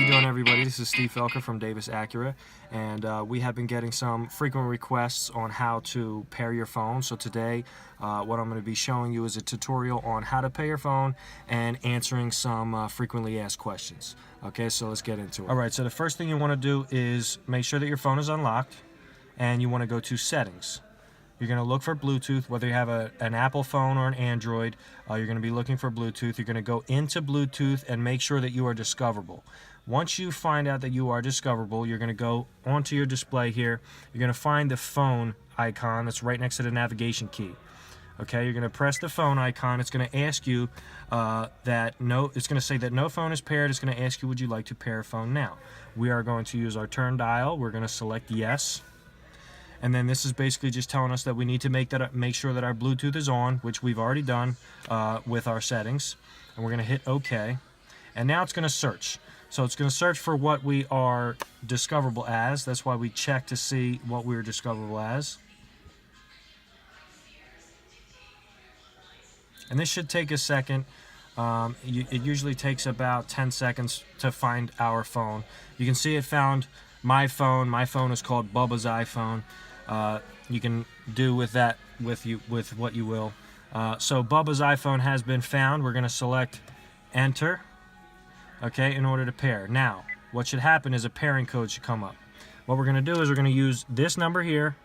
you doing, everybody? This is Steve Felker from Davis Acura, and we have been getting some frequent requests on how to pair your phone. So today what I'm going to be showing you is a tutorial on how to pair your phone and answering some frequently asked questions. Okay, so let's get into it. Alright, so the first thing you want to do is make sure that your phone is unlocked, and you want to go to Settings. You're going to look for Bluetooth, whether you have an Apple phone or an Android. You're going to be looking for Bluetooth. You're going to go into Bluetooth and make sure that you are discoverable. Once you find out that you are discoverable, you're going to go onto your display here. You're going to find the phone icon that's right next to the navigation key. Okay, you're going to press the phone icon. It's going to ask you it's going to say that no phone is paired. It's going to ask you, would you like to pair a phone now? We are going to use our turn dial. We're going to select yes. And then this is basically just telling us that we need to make sure that our Bluetooth is on, which we've already done with our settings. And we're going to hit OK. And now it's going to search. So it's going to search for what we are discoverable as. That's why we check to see what we're discoverable as. And this should take a second. It usually takes about 10 seconds to find our phone. You can see it found my phone. My phone is called Bubba's iPhone. You can do with that with what you will. So Bubba's iPhone has been found. We're going to select enter, okay, in order to pair. Now what should happen is a pairing code should come up. What we're going to do is we're going to use this number here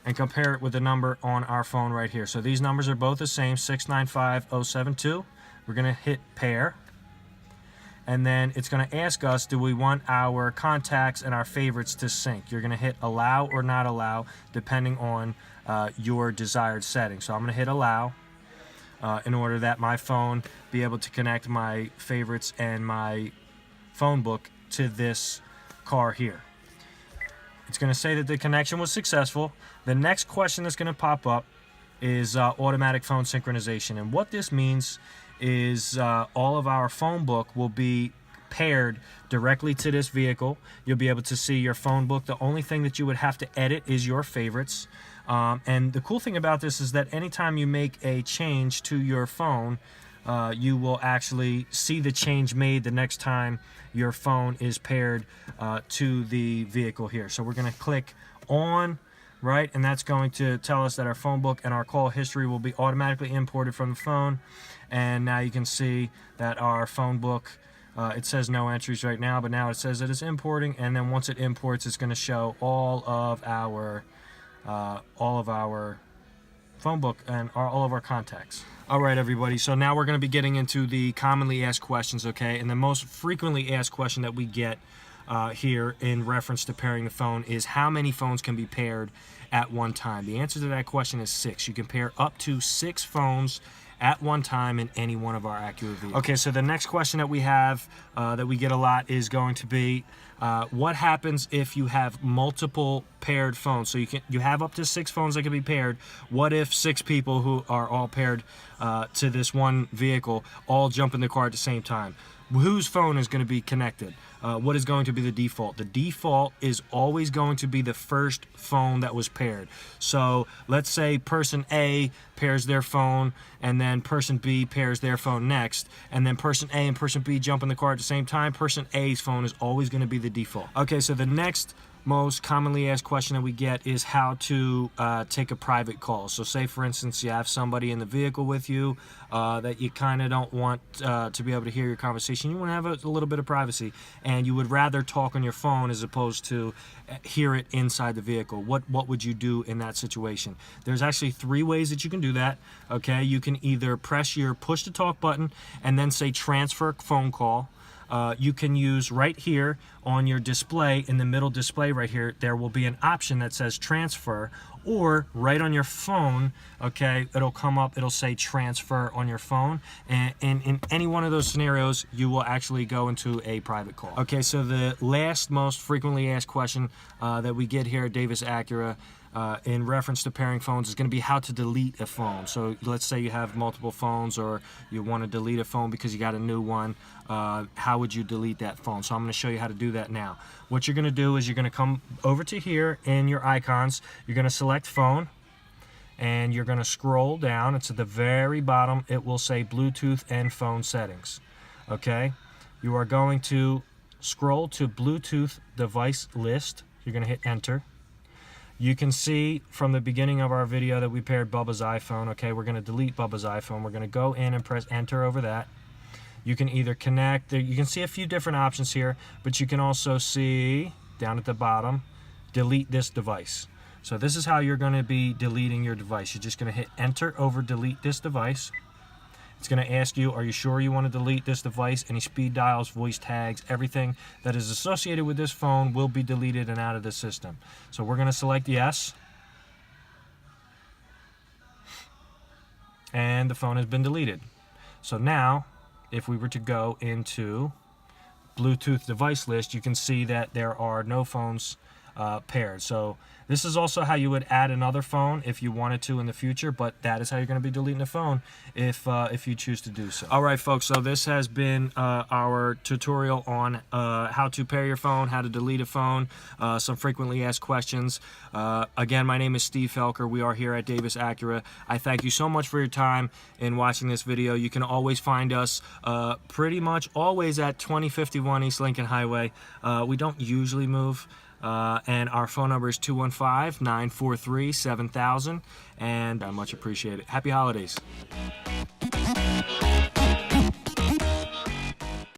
and compare it with the number on our phone right here. So these numbers are both the same, 695072. We're going to hit pair. And then it's going to ask us, do we want our contacts and our favorites to sync? You're going to hit allow or not allow, depending on your desired setting. So I'm going to hit allow in order that my phone be able to connect my favorites and my phone book to this car here. It's going to say that the connection was successful. The next question that's going to pop up is automatic phone synchronization. And what this means is all of our phone book will be paired directly to this vehicle. You'll be able to see your phone book. The only thing that you would have to edit is your favorites. And the cool thing about this is that anytime you make a change to your phone, you will actually see the change made the next time your phone is paired to the vehicle here. So we're going to click on, right, and that's going to tell us that our phone book and our call history will be automatically imported from the phone. And now you can see that our phone book, it says no entries right now, but now it says that it's importing, and then once it imports, it's going to show all of our phone book and all of our contacts. Alright, everybody, so now we're going to be getting into the commonly asked questions, okay? And the most frequently asked question that we get here in reference to pairing the phone is how many phones can be paired at one time? The answer to that question is 6. You can pair up to 6 phones at one time in any one of our Acura vehicles. Okay, so the next question that we have that we get a lot is going to be what happens if you have multiple paired phones? So you have up to 6 phones that can be paired. What if 6 people who are all paired to this one vehicle all jump in the car at the same time? Whose phone is going to be connected? What is going to be the default? The default is always going to be the first phone that was paired. So let's say person A pairs their phone, and then person B pairs their phone next, and then person A and person B jump in the car at the same time. Person A's phone is always going to be the default. Okay, so the next most commonly asked question that we get is how to take a private call. So say, for instance, you have somebody in the vehicle with you that you kind of don't want to be able to hear your conversation. You want to have a little bit of privacy, and you would rather talk on your phone as opposed to hear it inside the vehicle. What would you do in that situation? There's actually 3 ways that you can do that. Okay, you can either press your push to talk button and then say transfer phone call. You can use right here on your display, in the middle display right here, there will be an option that says transfer, or right on your phone, okay, it'll come up, it'll say transfer on your phone, and in any one of those scenarios, you will actually go into a private call. Okay, so the last most frequently asked question that we get here at Davis Acura in reference to pairing phones is going to be how to delete a phone. So let's say you have multiple phones, or you want to delete a phone because you got a new one. How would you delete that phone? So I'm going to show you how to do that now. What you're going to do is you're going to come over to here in your icons. You're going to select phone, and you're going to scroll down. It's at the very bottom. It will say Bluetooth and phone settings. Okay, you are going to scroll to Bluetooth device list. You're going to hit enter. You can see from the beginning of our video that we paired Bubba's iPhone. Okay, we're going to delete Bubba's iPhone. We're going to go in and press enter over that. You can either connect, you can see a few different options here, but you can also see down at the bottom, delete this device. So this is how you're going to be deleting your device. You're just going to hit enter over delete this device. It's going to ask you, are you sure you want to delete this device? Any speed dials, voice tags, everything that is associated with this phone will be deleted and out of the system. So we're going to select yes. And the phone has been deleted. So now, if we were to go into Bluetooth device list, you can see that there are no phones paired. So this is also how you would add another phone if you wanted to in the future, but that is how you're going to be deleting the phone if you choose to do so. All right, folks, so this has been our tutorial on how to pair your phone, how to delete a phone, some frequently asked questions. Again, my name is Steve Felker. We are here at Davis Acura. I thank you so much for your time in watching this video. You can always find us pretty much always at 2051 East Lincoln Highway. We don't usually move. And our phone number is 215-943-7000, and I much appreciate it. Happy holidays.